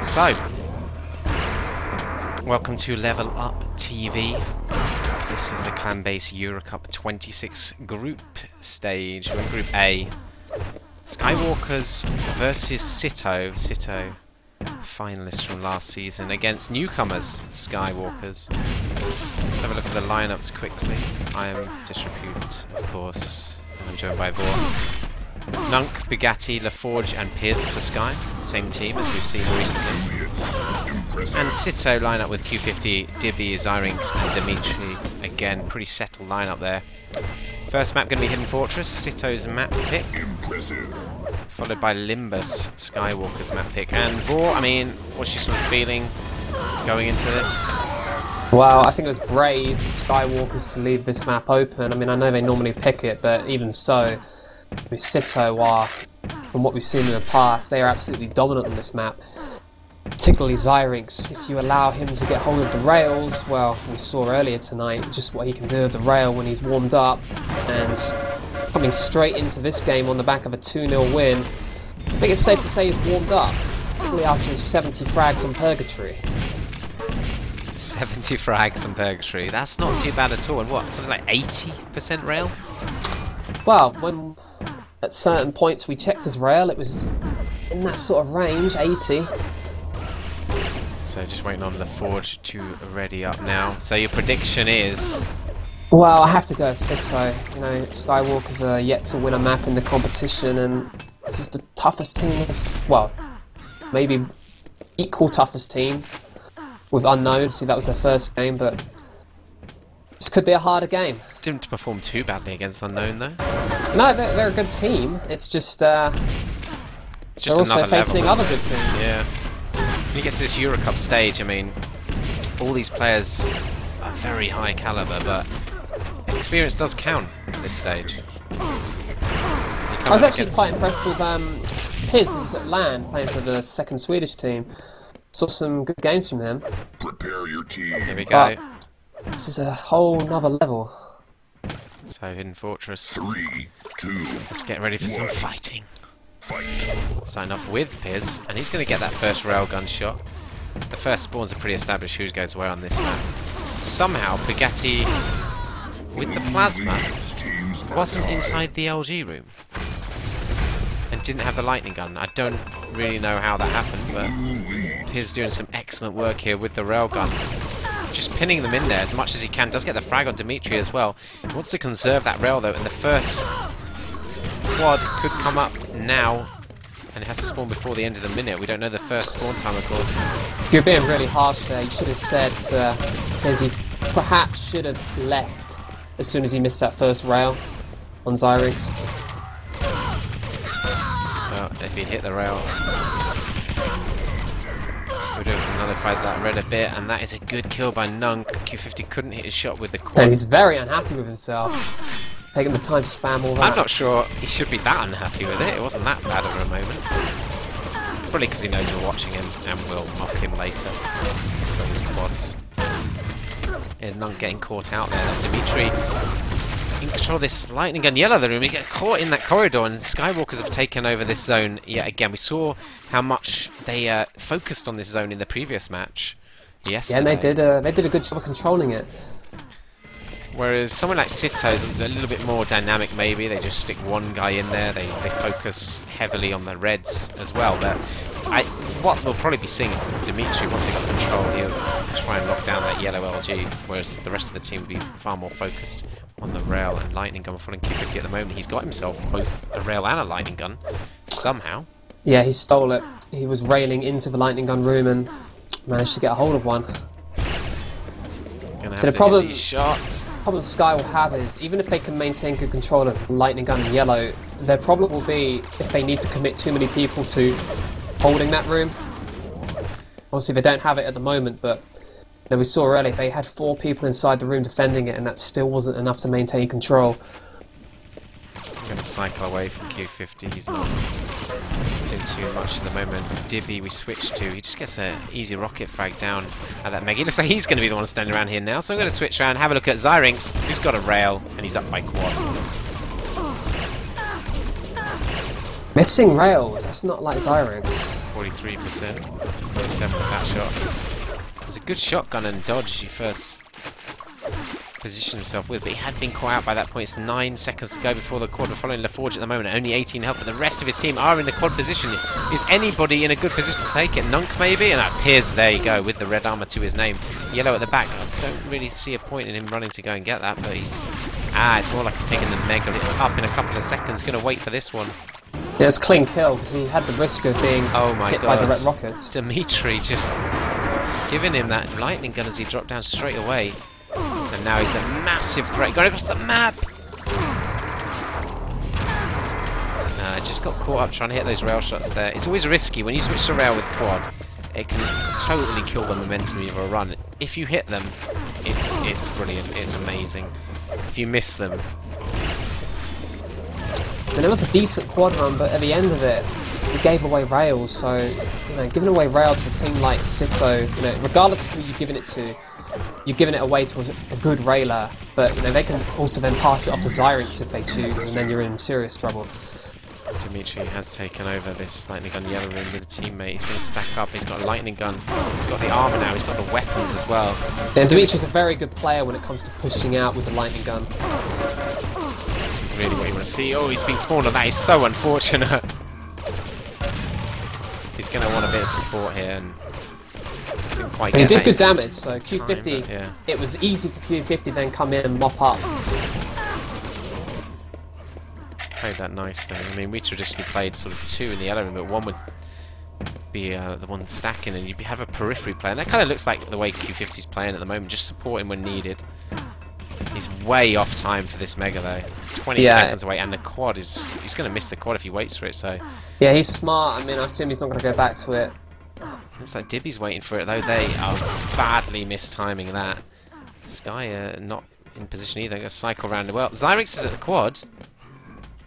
So, welcome to Level Up TV. This is the ClanBase EuroCup 26 group stage. We're in Group A. Skywalkers versus Sitto. Sitto, finalists from last season, against newcomers, Skywalkers. Let's have a look at the lineups quickly. I am Disrepute, of course, and I'm joined by Vor. Nunk, Bugatti, LaForge and Piers for Sky, same team as we've seen recently. And Sitto line up with Q50, Dibby, Zyrinx and Dimitri. Again, pretty settled lineup there. First map going to be Hidden Fortress, Sitto's map pick. Followed by Limbus, Skywalker's map pick. And Vor, I mean, what's your sort of feeling going into this? Well, I think it was brave Skywalkers to leave this map open. I mean, I know they normally pick it, but even so, Sitto are, from what we've seen in the past, they are absolutely dominant on this map. Particularly Zyrinx. If you allow him to get hold of the rails, well, we saw earlier tonight just what he can do with the rail when he's warmed up, and coming straight into this game on the back of a 2-0 win, I think it's safe to say he's warmed up, particularly after his 70 frags on Purgatory. 70 frags on Purgatory, that's not too bad at all. And what, something like 80% rail? Well, when at certain points we checked his rail, it was in that sort of range, 80. So just waiting on LaForge to ready up now. So your prediction is? Well, I have to go with Sitto. You know, Skywalkers are yet to win a map in the competition, and this is the toughest team with, well, maybe equal toughest team with Unknown. See, that was their first game, but this could be a harder game. Didn't perform too badly against Unknown though. No, they're a good team. It's just, they're also facing other good teams. Yeah. When you get to this EuroCup stage, I mean, all these players are very high caliber, but experience does count at this stage. I was actually quite impressed with Piz, who was at LAN, playing for the second Swedish team. Saw some good games from him. Prepare your team. Here we go. But this is a whole nother level. So, Hidden Fortress. 3, 2, let's get ready for some fighting. fight. Sign off with Piz, and he's going to get that first railgun shot. The first spawns are pretty established who goes where on this map. Somehow, Bugatti, with the plasma, wasn't inside the LG room. And didn't have the lightning gun. I don't really know how that happened, but Piz doing some excellent work here with the railgun. Just pinning them in there as much as he can. Does get the frag on Dimitri as well. He wants to conserve that rail though, and the first quad could come up now, and it has to spawn before the end of the minute. We don't know the first spawn time, of course. You're being really harsh there. You should have said Piz he perhaps should have left as soon as he missed that first rail on Zyrinx. Well, if he'd hit the rail, would have nullified that red a bit, and that is a good kill by Nunk. Q50 couldn't hit his shot with the quad. And he's very unhappy with himself. Taking the time to spam all that. I'm not sure he should be that unhappy with it. It wasn't that bad of a moment. It's probably because he knows we're watching him and we'll mock him later for his quads. And Nunk getting caught out there. Dimitri in control of this lightning gun yellow the room. He gets caught in that corridor, and Skywalkers have taken over this zone yet again. We saw how much they focused on this zone in the previous match yesterday. Yeah, and they did a good job of controlling it. Whereas someone like Sitto is a little bit more dynamic maybe. They just stick one guy in there. They focus heavily on the reds as well. But what we'll probably be seeing is Dimitri, once they got control, he'll try and lock down that yellow LG, whereas the rest of the team will be far more focused on the rail and lightning gun. Following Q50 at the moment, he's got himself both a rail and a lightning gun, somehow. Yeah, he stole it. He was railing into the lightning gun room and managed to get a hold of one. So the problem Sky will have is, even if they can maintain good control of lightning gun and yellow, their problem will be if they need to commit too many people to holding that room. Obviously they don't have it at the moment, but you know, we saw earlier they had 4 people inside the room defending it, and that still wasn't enough to maintain control. I'm going to cycle away from Q50. He's not doing too much at the moment. Dibby we switch to. He just gets an easy rocket frag down at that Meg. He looks like he's going to be the one standing around here now. So I'm going to switch around, have a look at Zyrinx, who's got a rail, and he's up by quad. Missing rails, that's not like Zyrinx. 43% to 47 with that shot. It was a good shotgun and dodge he first positioned himself with, but he had been caught out by that point. It's 9 seconds to go before the quad. We're following LaForge at the moment, only 18 health, but the rest of his team are in the quad position. Is anybody in a good position to take it? Nunk maybe? And that appears, there you go, with the red armor to his name. Yellow at the back. I don't really see a point in him running to go and get that, but he's... it's more like he's taking the mega. It's up in a couple of seconds. Going to wait for this one. Yeah, it's clean kill, because he had the risk of being hit by direct rockets. Dimitri just giving him that lightning gun as he dropped down straight away. And now he's a massive threat. Going across the map! Just got caught up trying to hit those rail shots there. It's always risky. When you switch to rail with quad, it can totally kill the momentum of a run. If you hit them, it's brilliant. It's amazing. If you miss them... And it was a decent quad run, but at the end of it, he gave away rails. So, you know, giving away rail to a team like Sitto, you know, regardless of who you've given it to, you've given it away to a good railer. But you know, they can also then pass it off to Zyrinx if they choose, and then you're in serious trouble. Dimitri has taken over this lightning gun yellow room with a teammate. He's going to stack up. He's got a lightning gun. He's got the armor now. He's got the weapons as well. Yeah, Dimitri's a very good player when it comes to pushing out with the lightning gun. This is really what you want to see. Oh, he's been spawned on that. He's so unfortunate. He's going to want a bit of support here, and didn't quite get he did that good damage. So time, Q50, but, yeah. It was easy for Q50 then come in and mop up. Played that nice though. I mean, we traditionally played sort of 2 in the yellow room, but one would be the one stacking, and you'd have a periphery player. And that kind of looks like the way Q50's playing at the moment. Just support him when needed. He's way off time for this mega though. 20 seconds away, and the quad he's going to miss the quad if he waits for it. So yeah, he's smart. I mean, I assume he's not going to go back to it. Looks like Dibby's waiting for it though. They are badly mistiming that. Sky not in position either. Going to cycle around the well. Zyrinx is at the quad.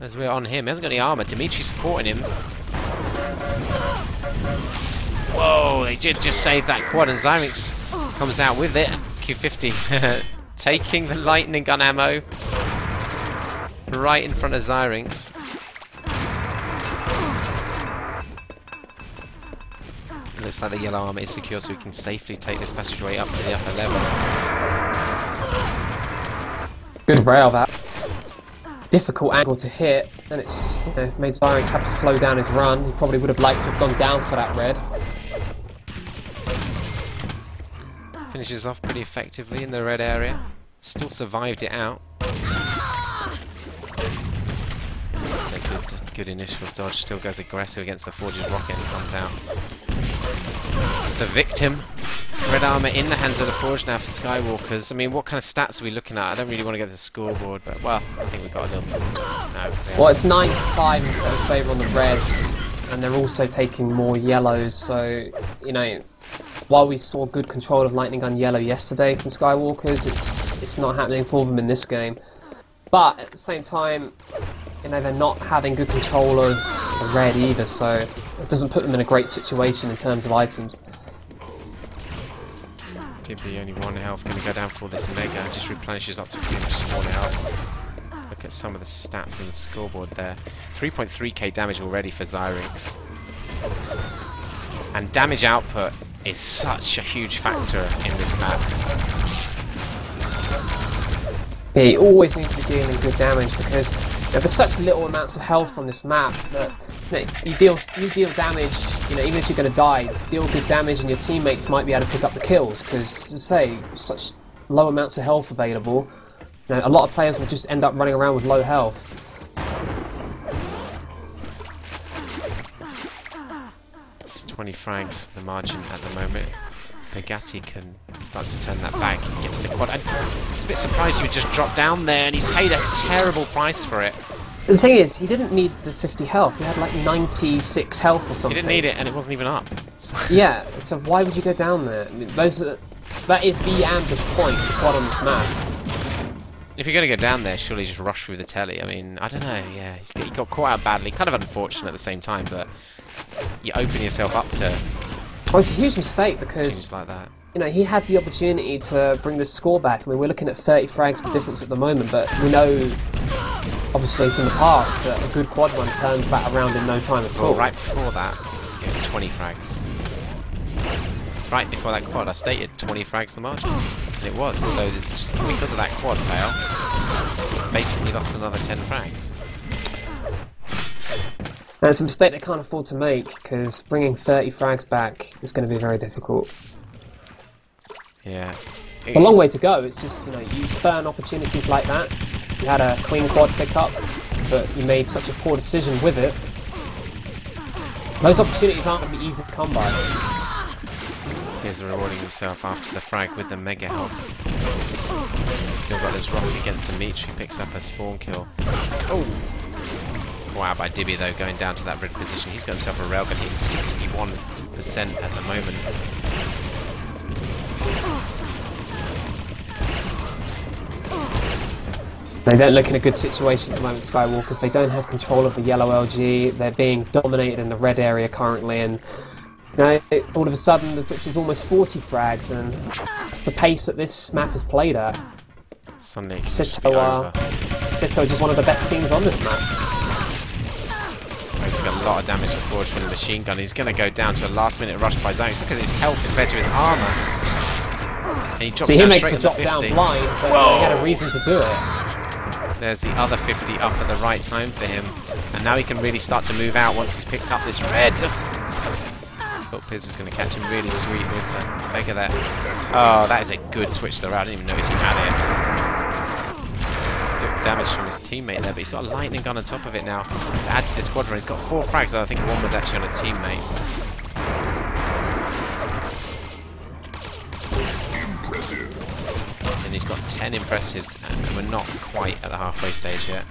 As we're on him, he hasn't got any armor. Dimitri supporting him. Whoa, they did just save that quad, and Zyrinx comes out with it. Q50 taking the lightning gun ammo right in front of Zyrinx. Looks like the yellow armor is secure, so we can safely take this passageway up to the upper level. Good rail, that. Difficult angle to hit, and it's made Zyrinx have to slow down his run. He probably would have liked to have gone down for that red. Finishes off pretty effectively in the red area. Still survived it out. That's a good initial dodge. Still goes aggressive against the Forge's rocket and comes out. It's the victim. Red armor in the hands of the Forge now for Skywalkers. I mean, what kind of stats are we looking at? I don't really want to go to the scoreboard, but well, I think we've got a little... No, well, it's 9 to 5 in Setto's favour on the reds, and they're also taking more yellows, so, you know, while we saw good control of lightning gun yellow yesterday from Skywalkers, it's not happening for them in this game. But at the same time, you know, they're not having good control of the red either, so it doesn't put them in a great situation in terms of items. Dibby only 1 health, going to go down for this mega, just replenishes up to pretty much 1 health. Look at some of the stats on the scoreboard there. 3.3k damage already for Zyrinx. And damage output is such a huge factor in this map. Yeah, you always need to be dealing good damage because there's such little amounts of health on this map that you deal damage, even if you're going to die, deal good damage and your teammates might be able to pick up the kills because, as I say, such low amounts of health available, a lot of players will just end up running around with low health. It's 20 frags, the margin at the moment. Bugatti can start to turn that back. He gets the quad. I was a bit surprised you would just drop down there, and he's paid a terrible price for it. The thing is, he didn't need the 50 health. He had like 96 health or something. He didn't need it, and it wasn't even up. Yeah, so why would you go down there? I mean, that is the ambush point for quad on this map. If you're going to go down there, surely just rush through the telly. I mean, I don't know, yeah. He got caught out badly. Kind of unfortunate at the same time, but you open yourself up to... Well, it's a huge mistake because like that. He had the opportunity to bring the score back. I mean, we're looking at 30 frags of difference at the moment, but we know, obviously from the past, that a good quad run turns that around in no time at all. Right before that, It's 20 frags. Right before that quad, I stated 20 frags the margin. And it was, so it's just because of that quad fail, basically lost another 10 frags. And it's a mistake they can't afford to make, because bringing 30 frags back is going to be very difficult. Yeah. It's a long way to go. It's just, you know, you spurn opportunities like that. You had a clean quad pickup, but you made such a poor decision with it. Those opportunities aren't going to be easy to come by. He's rewarding himself after the frag with the mega help. Still got this rock against Dimitri, picks up a spawn kill. Oh! Wow, by Dibby though, going down to that red position. He's got himself a railgun hit, 61% at the moment. They don't look in a good situation at the moment, Skywalkers. They don't have control of the yellow LG. They're being dominated in the red area currently, and you know, all of a sudden this is almost 40 frags, and that's the pace that this map is played at. Suddenly Sitto are just one of the best teams on this map. He took a lot of damage to Forge from the machine gun. He's going to go down to a last minute rush by Zanx. Look at his health compared to his armour. And he drops See, he down makes straight the on drop the 50. down blind, but he had a reason to do it. There's the other 50 up at the right time for him. And now he can really start to move out once he's picked up this red. Thought Piz was going to catch him really sweet with the beggar there. Oh, that is a good switch to the route. I didn't even notice he had it. Took damage from his teammate there, but he's got a lightning gun on top of it now. To add to the squadron, he's got 4 frags, and I think one was actually on a teammate. Impressive. And he's got 10 impressives, and we're not quite at the halfway stage yet.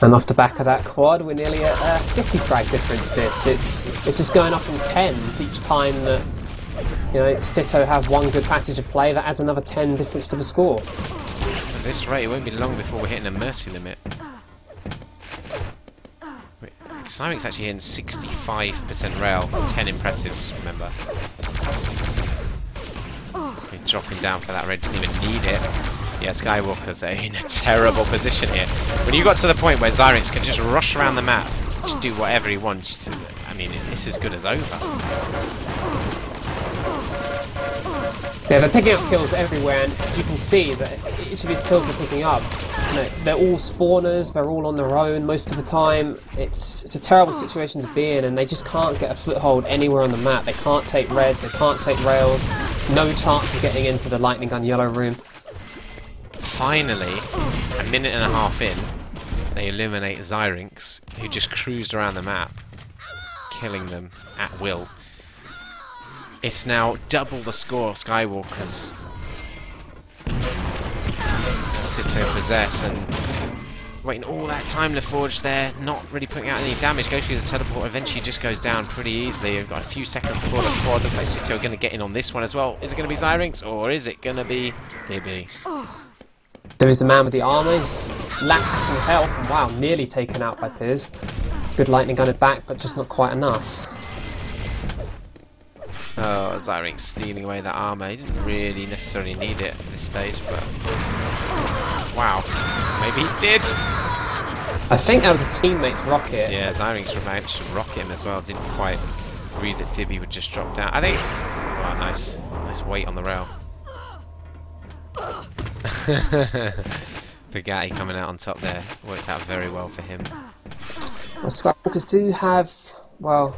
And off the back of that quad, we're nearly at a 50 frag difference. It's just going up in 10s each time that, you know, Ditto have one good passage of play. That adds another 10 difference to the score. At this rate, it won't be long before we're hitting a mercy limit. Cyrink's actually hitting 65% rail, 10 impressives, remember. He's dropping down for that red, didn't even need it. Yeah, Skywalkers are in a terrible position here. When you got to the point where Zyrinx can just rush around the map, just do whatever he wants, I mean, it's as good as over. Yeah, they're picking up kills everywhere, and you can see that each of these kills they're picking up, you know, they're all spawners, they're all on their own most of the time. It's a terrible situation to be in, and they just can't get a foothold anywhere on the map. They can't take reds, they can't take rails, no chance of getting into the lightning gun yellow room. Finally, a minute and a half in, they eliminate Zyrinx, who just cruised around the map, killing them at will. It's now double the score of Skywalkers. Sitto possess, and waiting all that time, LaForge there, not really putting out any damage, goes through the teleport, eventually just goes down pretty easily. We've got a few seconds before the quad. Looks like Sitto are going to get in on this one as well. Is it going to be Zyrinx, or is it going to be DB? There is a man with the armour, he's lacking health, and wow, nearly taken out by Piz. Good lightning gun it back, but just not quite enough. Oh, Zyrinx stealing away that armour. He didn't really necessarily need it at this stage, but wow, maybe he did. I think that was a teammate's rocket. Yeah, Zyrinx managed to rock him as well. Didn't quite read that Dibby would just drop down. I think. Wow, nice weight on the rail. Bugatti coming out on top there. Worked out very well for him. Well, Skywalkers do have, well,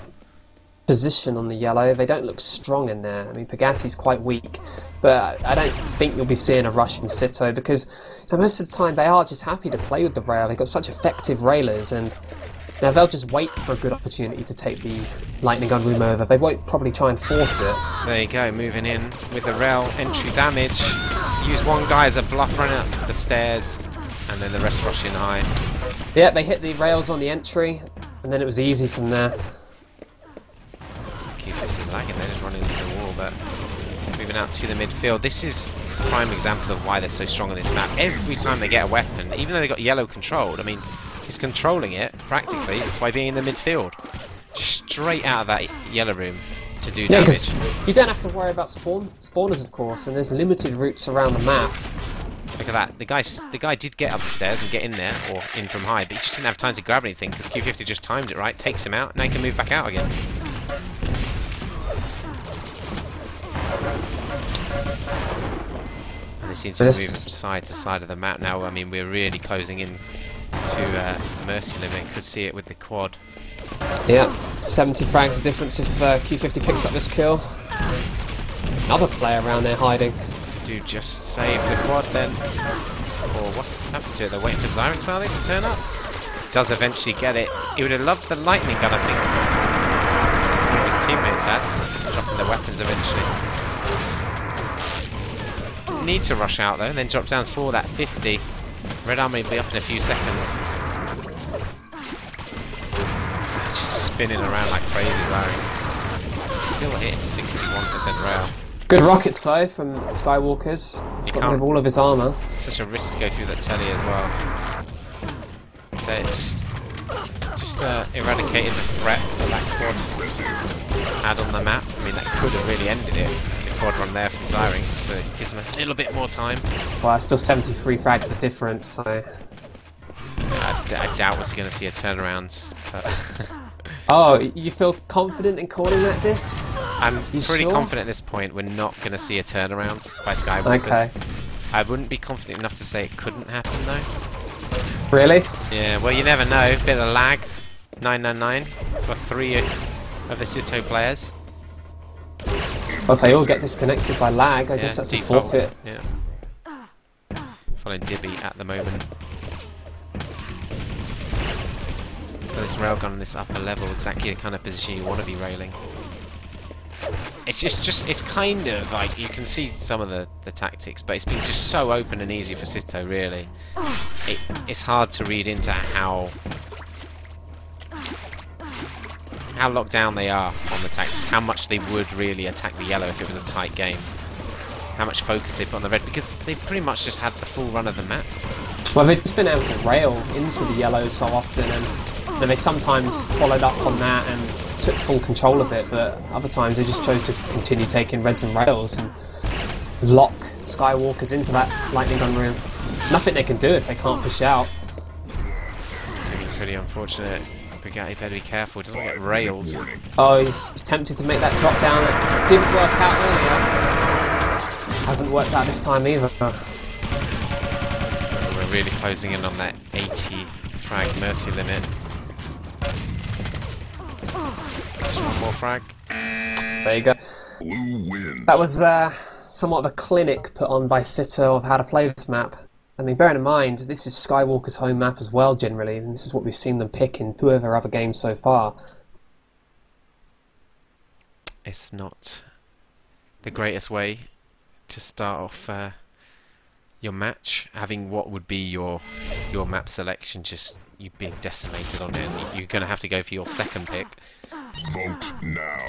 position on the yellow. They don't look strong in there. I mean, Pagatti's quite weak, but I don't think you'll be seeing a rush from Sitto, because you know, most of the time they are just happy to play with the rail. They've got such effective railers, and now they'll just wait for a good opportunity to take the lightning gun room over. They won't probably try and force it. There you go, moving in with the rail entry damage. Use one guy as a bluff, running up the stairs, and then the rest rush in high. Yeah, they hit the rails on the entry, and then it was easy from there. Q50 lagging, they just run into the wall, but moving out to the midfield. This is a prime example of why they're so strong on this map. Every time they get a weapon, even though they got yellow controlled, I mean, he's controlling it practically by being in the midfield, straight out of that yellow room to do damage. Because you don't have to worry about spawners, of course, and there's limited routes around the map. Look at that. The guy did get up the stairs and get in there, or in from high, but he just didn't have time to grab anything because Q50 just timed it right, takes him out, and now he can move back out again. seem to be moving from side to side of the map now. I mean, we're really closing in to mercy limit. Could see it with the quad. Yeah, 70 frags the difference if Q50 picks up this kill. Another player around there hiding. Do just save the quad then. Or what's happened to it? They're waiting for Zyrex, are they, to turn up? Does eventually get it. He would have loved the lightning gun, I think. His teammates had. Dropping their weapons eventually. Didn't need to rush out though, and then drop down for that 50. Red Army will be up in a few seconds. Just spinning around like crazy, Zyrex. Still hitting 61% rail. Good rockets though from Skywalkers. Got rid of all of his armour. Such a risk to go through that telly as well. So it just eradicating the threat that that quad had on the map. I mean, that could have really ended it. The quad run there from Zyrex, so it gives him a little bit more time. Well, it's still 73 frags the difference, so... I doubt we're going to see a turnaround. But Oh, you feel confident in calling that dis? I'm pretty sure? confident at this point we're not going to see a turnaround by Skywalkers. Okay. I wouldn't be confident enough to say it couldn't happen though. Really? Yeah, well you never know. Bit of lag. 999 for 3 of the Sitto players. Well, if they all get disconnected by lag, I guess that's a default. forfeit. Yeah. Following Dibby at the moment. For this railgun on this upper level, exactly the kind of position you want to be railing. It's just it's kind of like, you can see some of the tactics, but it's been just so open and easy for Sitto, really. It's hard to read into how locked down they are on the tactics, how much they would really attack the yellow if it was a tight game, how much focus they put on the red, because they pretty much just had the full run of the map. Well, they've just been able to rail into the yellow so often, and they sometimes followed up on that and took full control of it, but other times they just chose to continue taking reds and rails and lock Skywalkers into that lightning gun room. Nothing they can do if they can't push out. Pretty unfortunate. Bugatti better be careful, doesn't get railed. Oh, he's tempted to make that drop down. It didn't work out earlier. Hasn't worked out this time either. We're really closing in on that 80 frag mercy limit. Just one more frag. There you go. Blue wins. That was somewhat of a clinic put on by Sitto of how to play this map. I mean, bearing in mind, this is Skywalker's home map as well, generally, and this is what we've seen them pick in two of their other games so far. It's not the greatest way to start off your match, having what would be your map selection just you being decimated on it, and you're going to have to go for your second pick. Vote now.